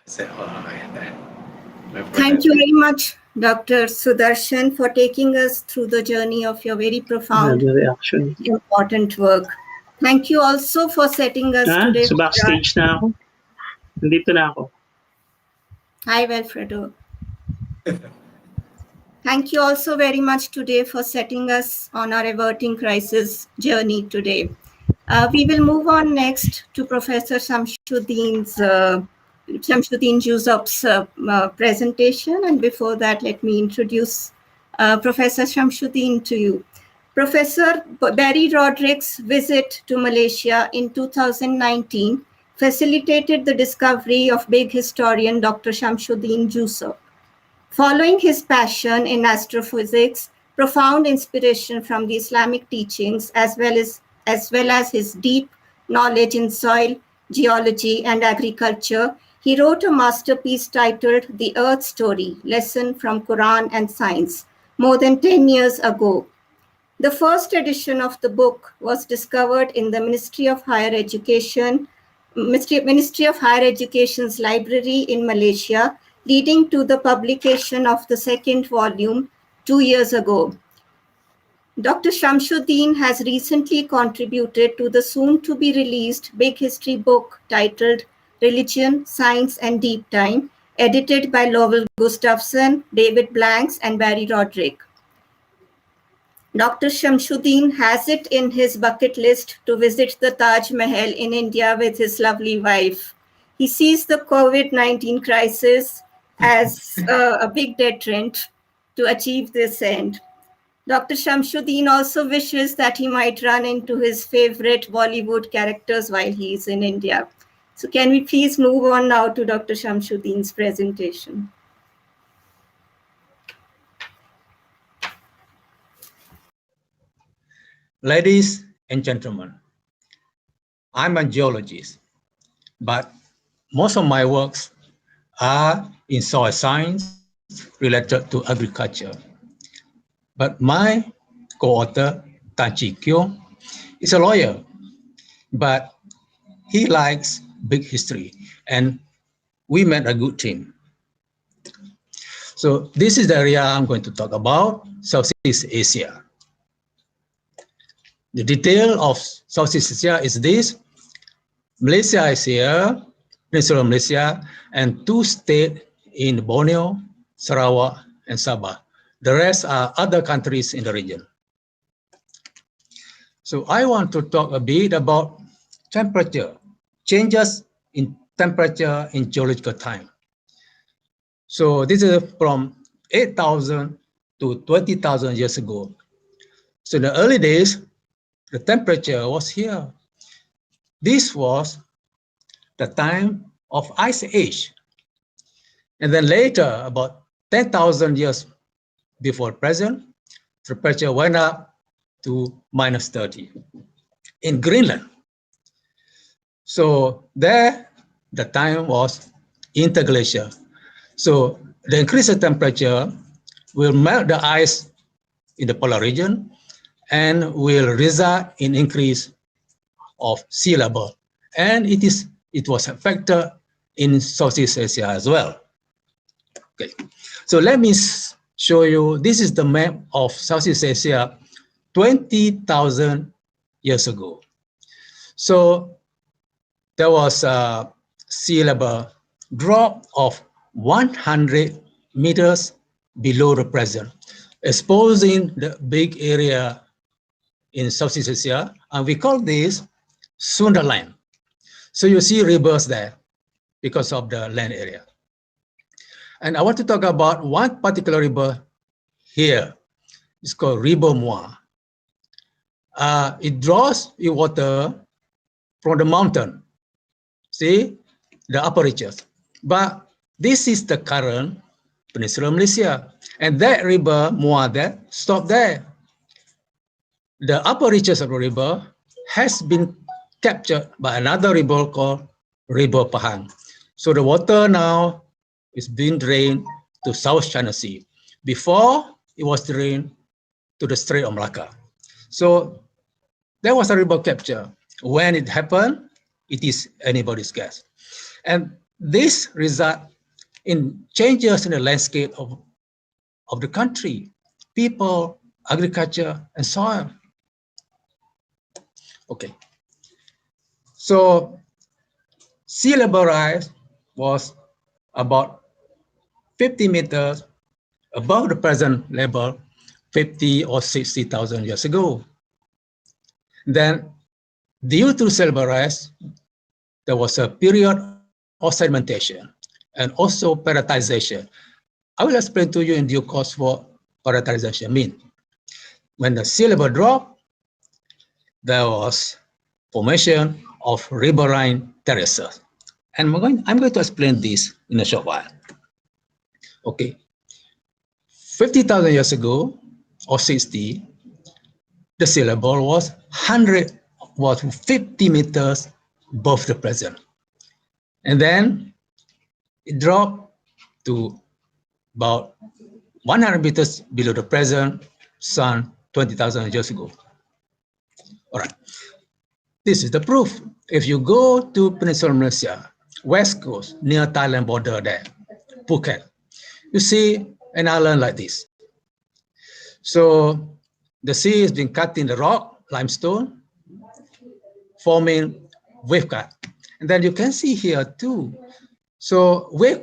Thank you very much, Dr. Sudarshan, for taking us through the journey of your very profound, important work. Thank you also for setting us today. So backstage na ako. Nandito na ako. Hi, Welfredo. Thank you also very much today for setting us on our averting crisis journey today. We will move on next to Professor Shamshuddin Jusop's presentation. And before that, let me introduce Professor Shamshuddin to you. Professor Barry Roderick's visit to Malaysia in 2019 facilitated the discovery of big historian Dr. Shamshuddin Jusop. Following his passion in astrophysics, profound inspiration from the Islamic teachings, as well as his deep knowledge in soil, geology, and agriculture, he wrote a masterpiece titled The Earth Story, Lesson from Quran and Science, more than 10 years ago. The first edition of the book was discovered in the Ministry of Higher Education's library in Malaysia, leading to the publication of the second volume 2 years ago. Dr. Shamshuddin has recently contributed to the soon-to-be-released big history book titled Religion, Science and Deep Time, edited by Lowell Gustafson, David Blanks, and Barry Roderick. Dr. Shamshuddin has it in his bucket list to visit the Taj Mahal in India with his lovely wife. He sees the COVID-19 crisis as a big deterrent to achieve this end. Dr. Shamshuddin also wishes that he might run into his favorite Bollywood characters while he is in India. So can we please move on now to Dr. Shamshuddin's presentation? Ladies and gentlemen, I'm a geologist, but most of my works are in soil science related to agriculture. But my co-author, Tan Chi Kyong, is a lawyer, but he likes big history, and we made a good team. So this is the area I'm going to talk about, Southeast Asia. The detail of Southeast Asia is this: Malaysia is here, Peninsular Malaysia, and 2 states in Borneo, Sarawak, and Sabah. The rest are other countries in the region. So I want to talk a bit about temperature, changes in temperature in geological time. So this is from 8,000 to 20,000 years ago. So in the early days, the temperature was here. This was the time of Ice Age. And then later, about 10,000 years before present, the temperature went up to -30 in Greenland. So there, the time was interglacial. So the increase of temperature will melt the ice in the polar region and will result in increase of sea level. And it was a factor in Southeast Asia as well. Okay, so let me show you, this is the map of Southeast Asia 20,000 years ago. So there was a sea level drop of 100 meters below the present, exposing the big area in Southeast Asia, and we call this Sunderland. So you see rivers there because of the land area. And I want to talk about one particular river here. It's called River Muar. It draws its water from the mountain, see, the upper reaches. But this is the current Peninsular Malaysia. And that river, Muar, there, stop there. The upper reaches of the river has been captured by another river called River Pahang. So the water now is being drained to South China Sea. Before, it was drained to the Strait of Malacca. So there was a river capture. When it happened, it is anybody's guess. And this result in changes in the landscape of the country, people, agriculture, and soil. Okay. So sea level rise was about 50 meters above the present level 50 or 60,000 years ago. Then, due to sea level rise, there was a period of sedimentation and also perennisation. I will explain to you in due course what perennisation means. When the sea level dropped, there was formation of riverine terraces. And I'm going to explain this in a short while. Okay. 50,000 years ago, or 60, the sea level was 50 meters above the present. And then it dropped to about 100 meters below the present sun 20,000 years ago. All right. This is the proof. If you go to Peninsular Malaysia, west coast, near Thailand border there, Phuket, you see an island like this. So the sea has been cut in the rock, limestone, forming wave cut. And then you can see here too. So wave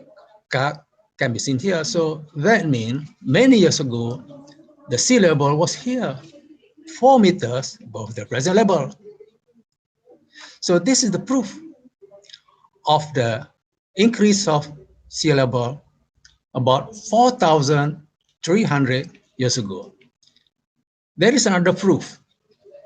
cut can be seen here. So that means many years ago, the sea level was here, 4 meters above the present level. So this is the proof of the increase of sea level about 4,300 years ago. There is another proof.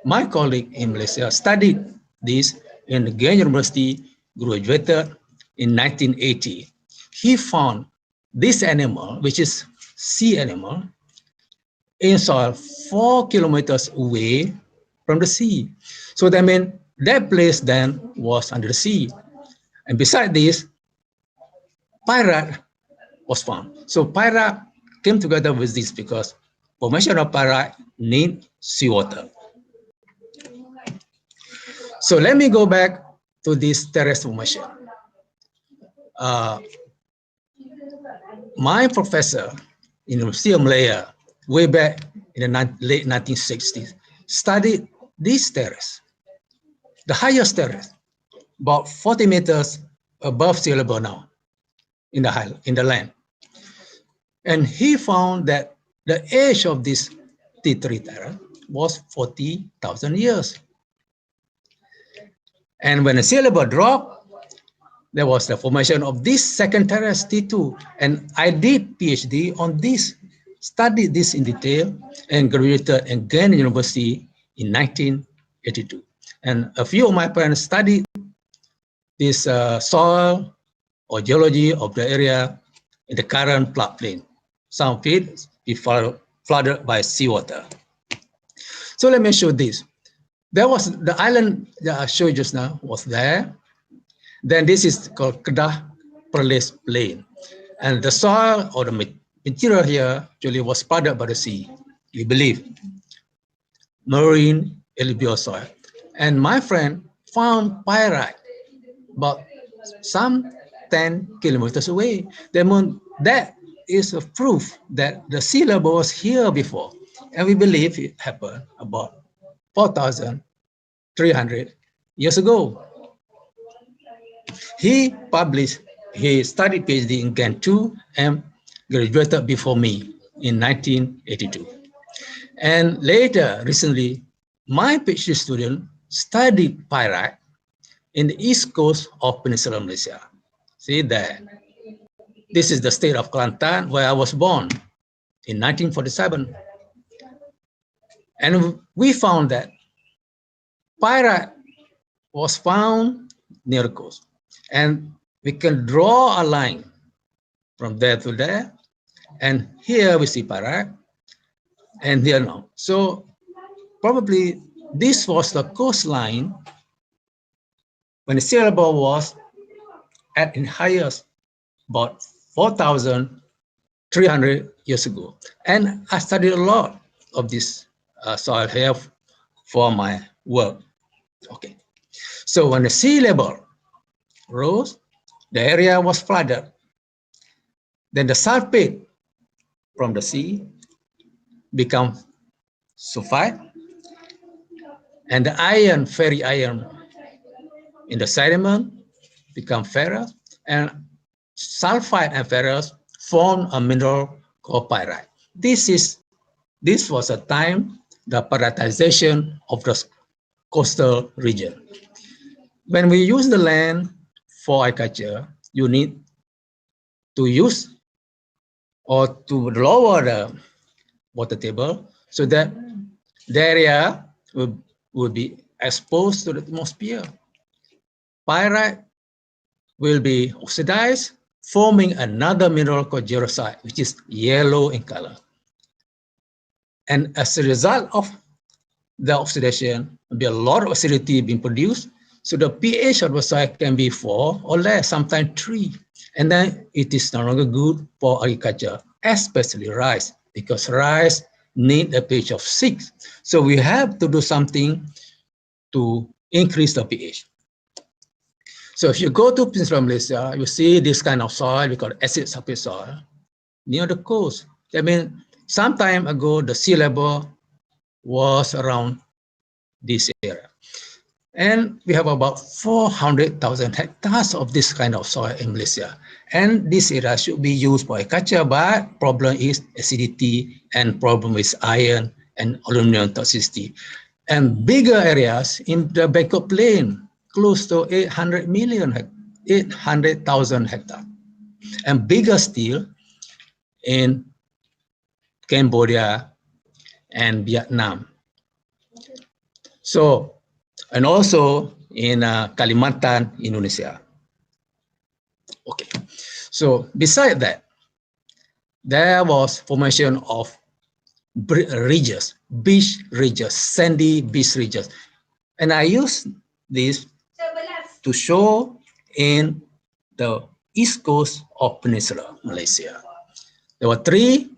My colleague in Malaysia studied this in Gay University, graduated in 1980. He found this animal, which is sea animal, in soil 4 kilometers away from the sea. So that means that place then was under the sea. And beside this, pirate was found. So pirate came together with this because formation of pirate need seawater. So let me go back to this terrace formation. My professor in the University of Malaya, way back in the late 1960s, studied this terrace, the highest terrace, about 40 meters above sea level now in the land. And he found that the age of this T3 terrace was 40,000 years. And when the sea level dropped, there was the formation of this second terrace, T2. And I did PhD on this, studied this in detail, and graduated at Ghent University in 1982. And a few of my parents studied this soil or geology of the area in the current floodplain. Some of it is flooded by seawater. So let me show this. There was the island that I showed you just now was there. Then this is called Kedah Perlis Plain. And the soil or the material here actually was flooded by the sea, we believe. Marine alluvial soil. And my friend found pyrite about some 10 kilometers away. That is a proof that the sea level was here before. And we believe it happened about 4,300 years ago. He studied PhD in Ghent too and graduated before me in 1982. And later, recently, my PhD student studied pyrite in the east coast of Peninsular Malaysia. See there. This is the state of Kelantan where I was born in 1947. And we found that pyrite was found near the coast. And we can draw a line from there to there. And here we see pyrite. And here now. So probably this was the coastline when the sea level was at its highest about 4,300 years ago. And I studied a lot of this soil here for my work. Okay. So when the sea level rose, the area was flooded. Then the sulfate from the sea become sulfide, and the iron, ferry iron in the sediment become ferrous, and sulfide and ferrous form a mineral called pyrite. This was a time the pyritization of the coastal region. When we use the land for agriculture, you need to use or to lower the water table so that the area will be exposed to the atmosphere. Pyrite will be oxidized, forming another mineral called geologite, which is yellow in color. And as a result of the oxidation, there'll be a lot of acidity being produced. So the pH of the soil can be 4 or less, sometimes 3. And then it is no longer good for agriculture, especially rice, because rice need a pH of 6. So we have to do something to increase the pH. So if you go to Peninsular Malaysia, you see this kind of soil, we call it acid sulfate soil, near the coast. I mean, some time ago, the sea level was around this area. And we have about 400,000 hectares of this kind of soil in Malaysia. And this area should be used for agriculture, but problem is acidity and problem is iron and aluminum toxicity. And bigger areas in the Bangkok Plain, close to 800,000 hectares. And bigger still in Cambodia and Vietnam. So, and also in Kalimantan, Indonesia. Okay, so beside that, there was formation of ridges, beach ridges, sandy beach ridges. And I use this to show in the east coast of Peninsular Malaysia. There were three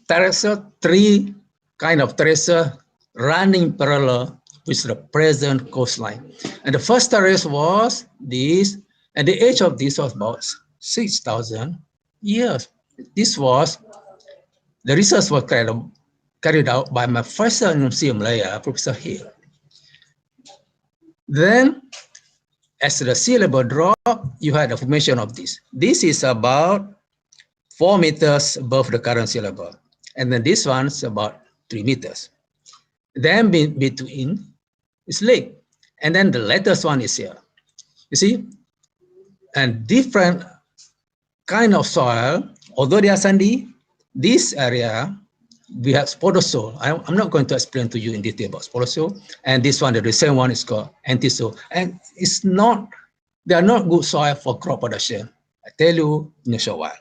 terraces, three kind of terraces running parallel with the present coastline. And the first terrace was this, and the age of this was about 6,000 years. This was, the research was carried out by my professor in University of Malaya, Professor Hill. Then, as the sea level dropped, you had the formation of this. This is about 4 meters above the current sea level. And then this one's about 3 meters. Then between is lake. And then the latest one is here. You see? And different kind of soil, although they are sandy, this area, we have sporoso. I'm not going to explain to you in detail about sporoso. And this one, the recent one is called antiso. And it's not, they are not good soil for crop production. I tell you in a short while.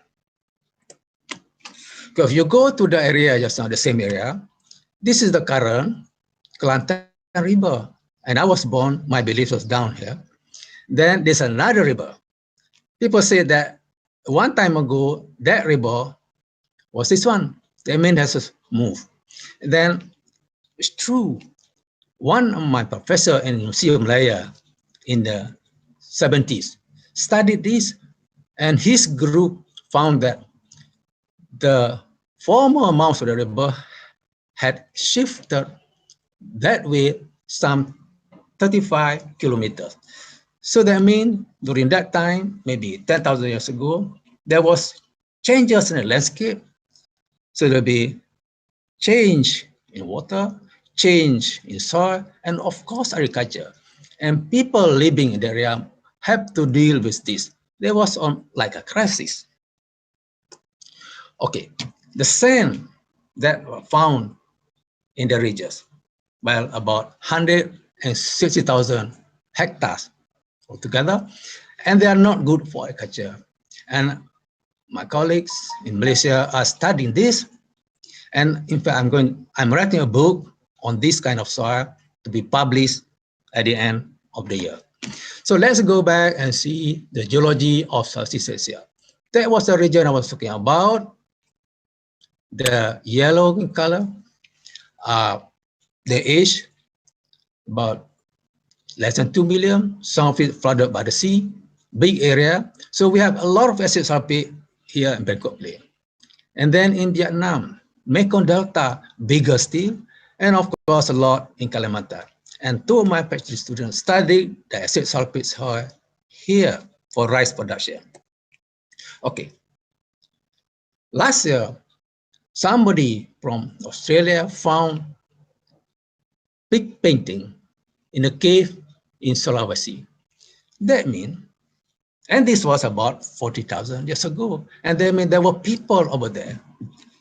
Because if you go to the area just now, the same area, this is the current Kelantan River. And I was born, my belief was down here. Then there's another river. People say that one time ago, that river was this one. That means it has to move. Then it's true. One of my professor in University of Malaya in the 70s studied this, and his group found that the former mouth of the river had shifted that way some 35 kilometers. So that means during that time, maybe 10,000 years ago, there was changes in the landscape. So there'll be change in water, change in soil, and of course agriculture. And people living in the area have to deal with this. There was like a crisis. Okay, the sand that were found in the ridges, well, about 160,000 hectares altogether, and they are not good for agriculture. And my colleagues in Malaysia are studying this, and in fact, I'm writing a book on this kind of soil to be published at the end of the year. So let's go back and see the geology of Southeast Asia. That was the region I was talking about. The yellow in color, the age about less than 2 million, some of it flooded by the sea. big area. So we have a lot of acid sulfate here in Bangkok Plain. And then in Vietnam, Mekong Delta, bigger still, and of course a lot in Kalimantan. And two of my PhD students studied the acid sulfate soil here for rice production. Okay. Last year, somebody from Australia found big painting in a cave in Sulawesi. That means, and this was about 40,000 years ago, and that means there were people over there.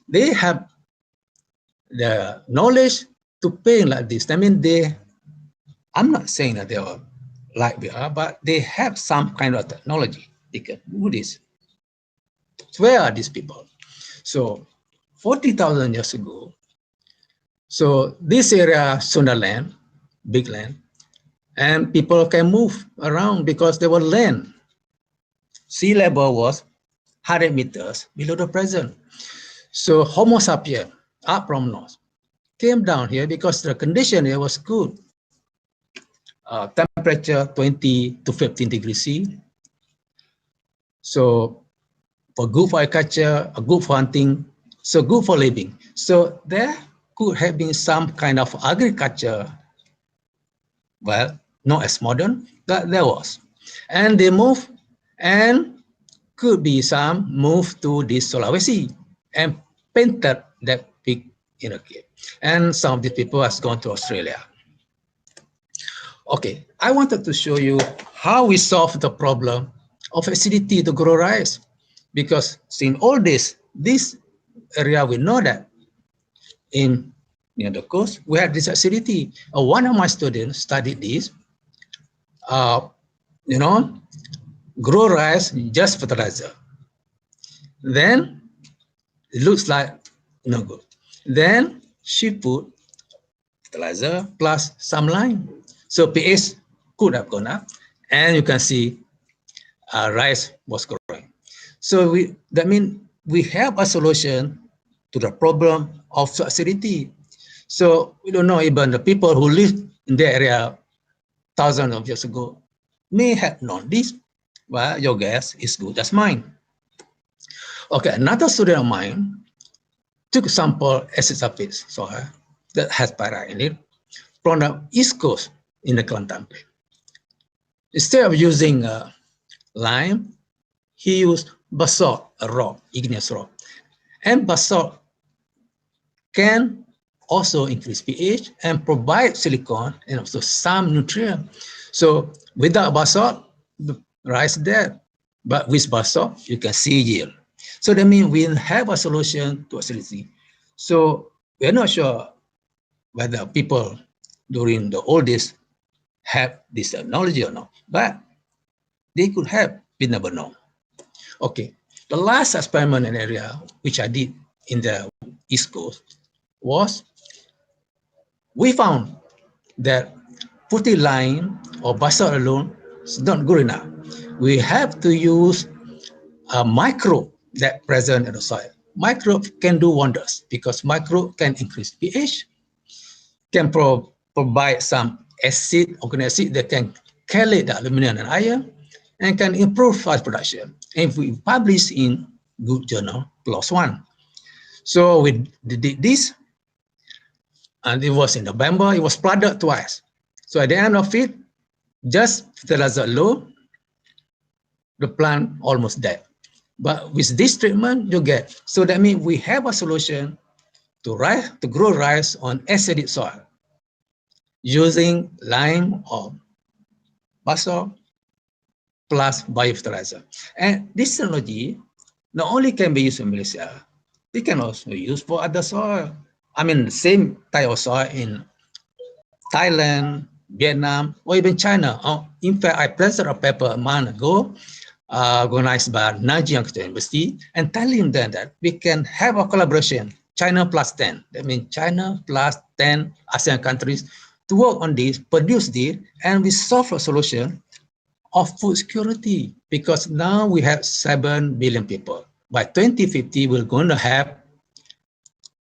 They have the knowledge to paint like this. I mean, I'm not saying that they are like we are, but they have some kind of technology. They can do this. So where are these people? So 40,000 years ago, so this area, Sundaland, big land, and people can move around because there was land. Sea level was 100 meters below the present. So Homo sapiens, up from north, came down here because the condition here was good. Temperature 20 to 15 degrees C. So for good for agriculture, good for hunting, so good for living. So there could have been some kind of agriculture, well, not as modern, but there was. And they moved, and could be some moved to this Sulawesi and painted that big in a cave. And some of the people has gone to Australia. Okay, I wanted to show you how we solve the problem of acidity to grow rice. Because in all this area, we know that in near the coast, we have this acidity. One of my students studied this, grow rice, just fertilizer. Then it looks like no good. Then she put fertilizer plus some lime. So pH could have gone up, and you can see rice was growing. So that means we have a solution to the problem of acidity. So we don't know, even the people who lived in the area thousands of years ago may have known this. Well, your guess is good as mine. Okay, another student of mine took a sample acid sulfate soil that has pyrite in it from the east coast in the Kelantan Plain. Instead of using lime, he used basalt, a rock, igneous rock. And basalt can also increase pH and provide silicon and also some nutrient. So without basalt, the rice dead. But with basalt, you can see yield. So that means we have a solution to acidity. So we're not sure whether people during the old days have this knowledge or not, but they could have, we never know. Okay, the last experiment in area which I did in the East Coast was we found that putting lime or basalt alone is not good enough. We have to use a microbe that present in the soil. Microbe can do wonders because microbe can increase pH, can provide some acid, organic acid that can chelate the aluminum and iron, and can improve rice production. And if we publish in good journal, PLOS ONE. So we did this, and it was in November, it was flooded twice. So at the end of it, just fertilizer alone, the plant almost dead. But with this treatment, you get, so that means we have a solution to grow rice on acidic soil using lime or basalt plus biofertilizer. And this technology not only can be used in Malaysia, it can also be used for other soil. I mean, the same type of soil in Thailand, Vietnam, or even China. In fact, I presented a paper a month ago organized by Nanyang University and telling them that we can have a collaboration, China plus 10. That means China plus 10 ASEAN countries to work on this, produce this, and we solve a solution of food security, because now we have 7 billion people. By 2050, we're going to have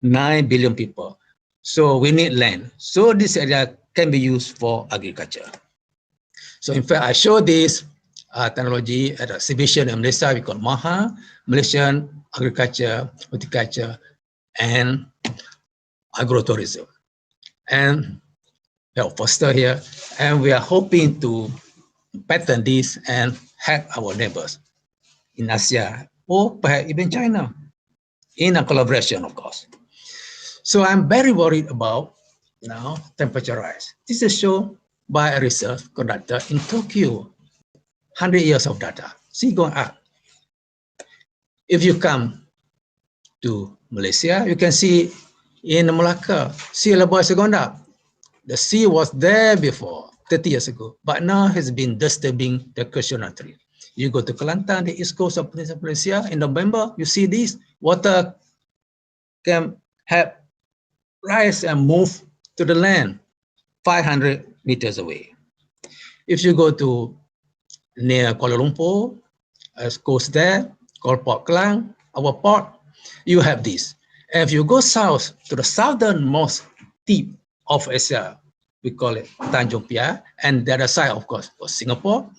9 billion people. So we need land. So this area can be used for agriculture. So in fact, I show this technology at exhibition in Malaysia. We call MAHA, Malaysian Agriculture, Horticulture, and Agrotourism. And we have Foster here, and we are hoping to patent this and help our neighbors in Asia or perhaps even China in a collaboration, of course. So I'm very worried about now temperature rise. This is shown by a research conducted in Tokyo, 100 years of data. See going up. If you come to Malaysia, you can see in Malacca, sea level has gone up. The sea was there before, 30 years ago, but now has been disturbing the Quaternary. You go to Kelantan, the east coast of Malaysia, in November, you see this water can have rise and move to the land 500 meters away. If you go to near Kuala Lumpur, as coast there, called Port Klang, our port, you have this. And if you go south to the southernmost tip of Asia, we call it Tanjung Piai, and the other side, of course, was Singapore.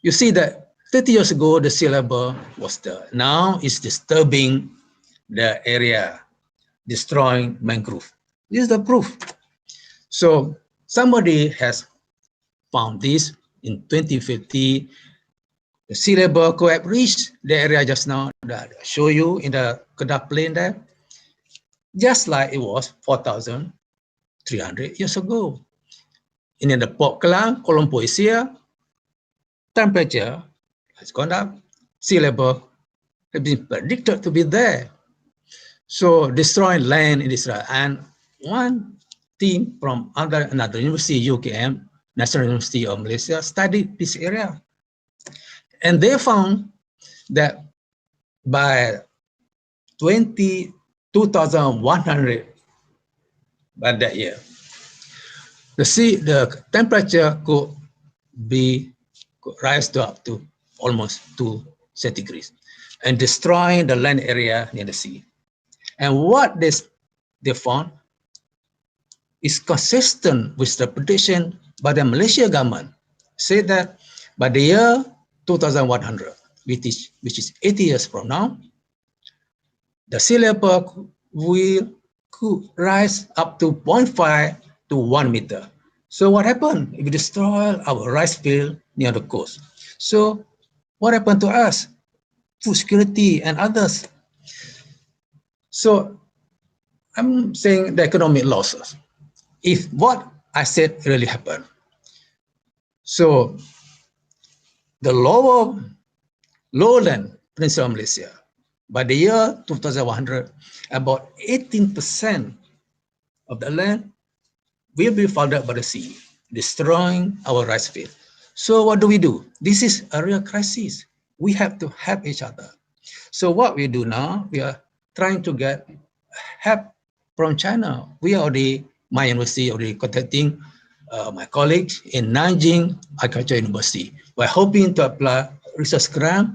You see that 30 years ago, the sea level was there. Now it's disturbing the area, destroying mangrove. This is the proof. So somebody has found this in 2050. The sea level could have reached the area just now that I show you in the Kedah plain there, just like it was 4,300 years ago. And in the Port Klang, Kuala Lumpur is here, temperature has gone up, sea level has been predicted to be there. So destroying land in Israel. And one team from another university, UKM, National University of Malaysia, studied this area. And they found that by 2100, by that year, the temperature could rise to up to almost 2 centigrades and destroying the land area near the sea. And what they found is consistent with the prediction by the Malaysian government. Say that by the year 2100, which is 80 years from now, the sea level could rise up to 0.5 to 1 meter. So what happened if we destroy our rice field near the coast? So what happened to us? Food security and others. So I'm saying the economic losses. If what I said really happened, so the lowland Peninsular Malaysia, by the year 2100, about 18% of the land will be flooded by the sea, destroying our rice field. So what do? This is a real crisis. We have to help each other. So what we do now, we are trying to get help from China. We are my university already contacting my colleagues in Nanjing Agriculture University. We're hoping to apply research grant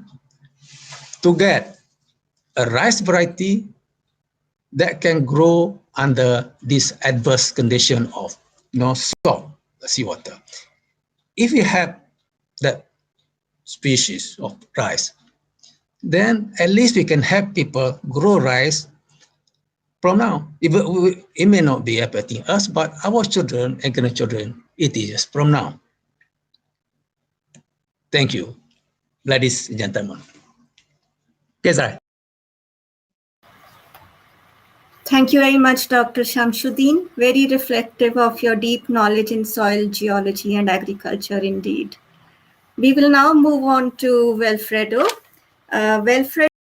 to get a rice variety that can grow under this adverse condition of salt, seawater. If we have that species of rice, then at least we can help people grow rice from now. It may not be affecting us, but our children and grandchildren, it is from now. Thank you, ladies and gentlemen. Kesar. Thank you very much, Dr. Shamshuddin. Very reflective of your deep knowledge in soil geology and agriculture indeed. We will now move on to Welfredo. Welfredo